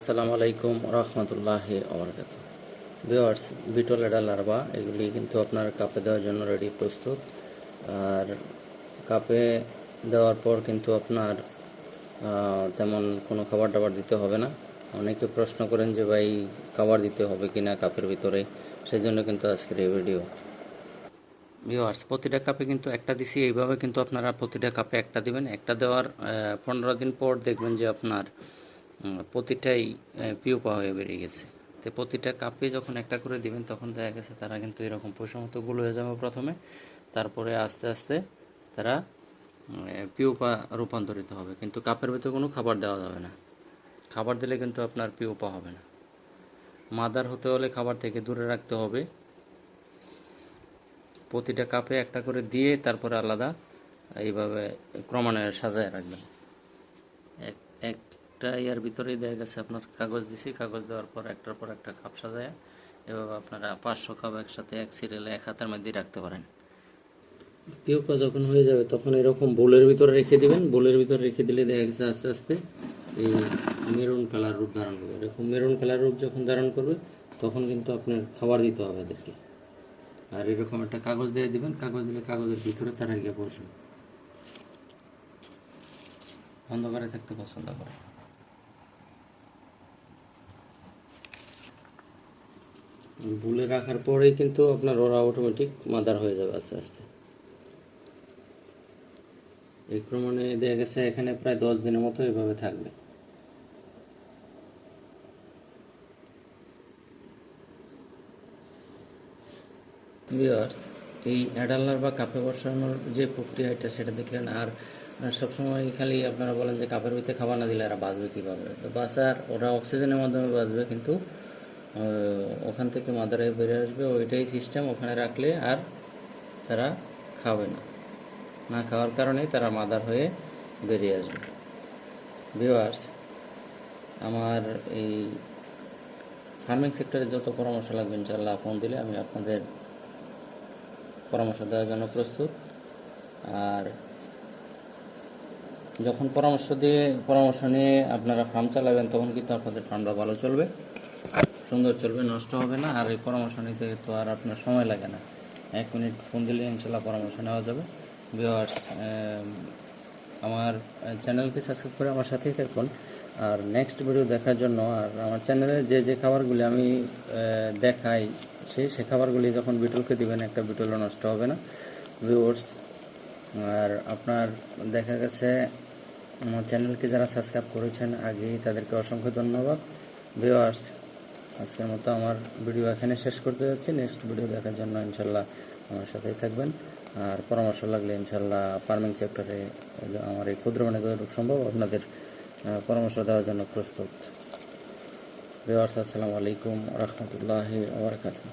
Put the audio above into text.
আসসালামু আলাইকুম রহমতুল্লাহি ওবরাকাতুহু। ভিউয়ার্স, বিটল এডা লার্ভা এগুলি কিন্তু আপনার কাপে দেওয়ার জন্য রেডি প্রস্তুত। আর কাপে দেওয়ার পর কিন্তু আপনার তেমন কোনো খাবার দাবার দিতে হবে না। অনেকে প্রশ্ন করেন যে ভাই খাবার দিতে হবে কি না কাপের ভিতরে, সেই জন্য কিন্তু আজকের এই ভিডিও। ভিউয়ার্স, প্রতিটা কাপে কিন্তু একটা দিছি, এইভাবে কিন্তু আপনারা প্রতিটা কাপে একটা দিবেন। একটা দেওয়ার 15 দিন পর দেখবেন যে আপনার প্রতিটাই পিউপা হয়ে বেরিয়ে গেছে। তো প্রতিটা কাপে যখন একটা করে দিবেন তখন দেখা গেছে তারা কিন্তু এরকম পয়সামতো গুলো হয়ে যাবে প্রথমে, তারপরে আস্তে আস্তে তারা পিউপা রূপান্তরিত হবে। কিন্তু কাপের ভিতরে কোনো খাবার দেওয়া যাবে না। খাবার দিলে কিন্তু আপনার পিউপা হবে না। মাদার হতে হলে খাবার থেকে দূরে রাখতে হবে। প্রতিটা কাপে একটা করে দিয়ে তারপরে আলাদা এইভাবে ক্রমান্বয়ে সাজায় রাখবেন। একটা ইয়ার ভিতরেই দেখা গেছে আপনার কাগজ দিছি, কাগজ দেওয়ার পর একটার পর একটা কাপ সাজায় এভাবে আপনারা 500 কাপ একসাথে এক সিরিয়ালে এক হাতের মধ্যে রাখতে পারেন। পিউপা যখন হয়ে যাবে তখন এরকম বোলের ভিতরে রেখে দিবেন। বোলের ভিতরে রেখে দিলে দেখা গেছে আস্তে আস্তে এই মেরুন কালার রূপ ধারণ করবে। এরকম মেরুন কালার রূপ যখন ধারণ করবে তখন কিন্তু আপনার খাবার দিতে হবে এদেরকে। আর এরকম একটা কাগজ দিয়ে দিবেন, কাগজ দিলে কাগজের ভিতরে তারা গিয়ে বসবে। অন্ধকারে থাকতে পছন্দ করে। বুলে রাখার পরেই কিন্তু আপনার ওরা অটোমেটিক মাদার হয়ে যাবে আস্তে আস্তে। এই ক্রমে দেখা গেছে এখানে প্রায় 10 দিনের মতো এভাবে থাকবে। ভিউয়ার্স, এই অ্যাডাল্লার বা কাপে বসানোর যে প্রক্রিয়াটা সেটা দেখলেন। আর সবসময় খালি আপনারা বলেন যে কাপের ভিতরে খাবার না দিলে এরা বাঁচবে কীভাবে? তো বাঁচার ওরা অক্সিজেনের মাধ্যমে বাঁচবে, কিন্তু ওখান থেকে মাদারে বেরিয়ে আসবে, ওইটাই সিস্টেম। ওখানে রাখলে আর তারা খাবে না, না খাওয়ার কারণেই তারা মাদার হয়ে বেরিয়ে আসবে। ভিউয়ার্স, আমার এই ফার্মিং সেক্টরে যত পরামর্শ লাগবে ইনশাআল্লাহ ফোন দিলে আমি আপনাদের পরামর্শ দেওয়ার জন্য প্রস্তুত। আর যখন পরামর্শ নিয়ে আপনারা ফার্ম চালাবেন তখন কিন্তু আপনাদের ফার্মটা ভালো চলবে, সুন্দর চলবে, নষ্ট হবে না। আর এই পরামর্শ নিতে তো আর আপনার সময় লাগে না, 1 মিনিট ফোন দিলে ইনশাল্লাহ পরামর্শ নেওয়া যাবে। ভিউয়ার্স, আমার চ্যানেলকে সাবস্ক্রাইব করে আমার সাথেই থাকুন। আর নেক্সট ভিডিও দেখার জন্য, আর আমার চ্যানেলে যে খাবারগুলি আমি দেখাই সেই খাবারগুলি যখন বিটলকে দিবেন একটা বিটলও নষ্ট হবে না। ভিউয়ার্স, আর আপনার দেখা গেছে আমার চ্যানেলকে যারা সাবস্ক্রাইব করেছেন আগেই তাদেরকে অসংখ্য ধন্যবাদ। ভিউয়ার্স, আজকের মতো আমার ভিডিও এখানে শেষ করতে যাচ্ছি। নেক্সট ভিডিও দেখার জন্য ইনশাল্লাহ আমার সাথেই থাকবেন। আর পরামর্শ লাগলে ইনশাল্লাহ ফার্মিং সেক্টরে আমার এই ক্ষুদ্র মানে যতটুকু সম্ভব আপনাদের পরামর্শ দেওয়ার জন্য প্রস্তুত। ভিউয়ার্স, আসসালামু আলাইকুম রহমতুল্লাহি ওয়া বারাকাতুহু।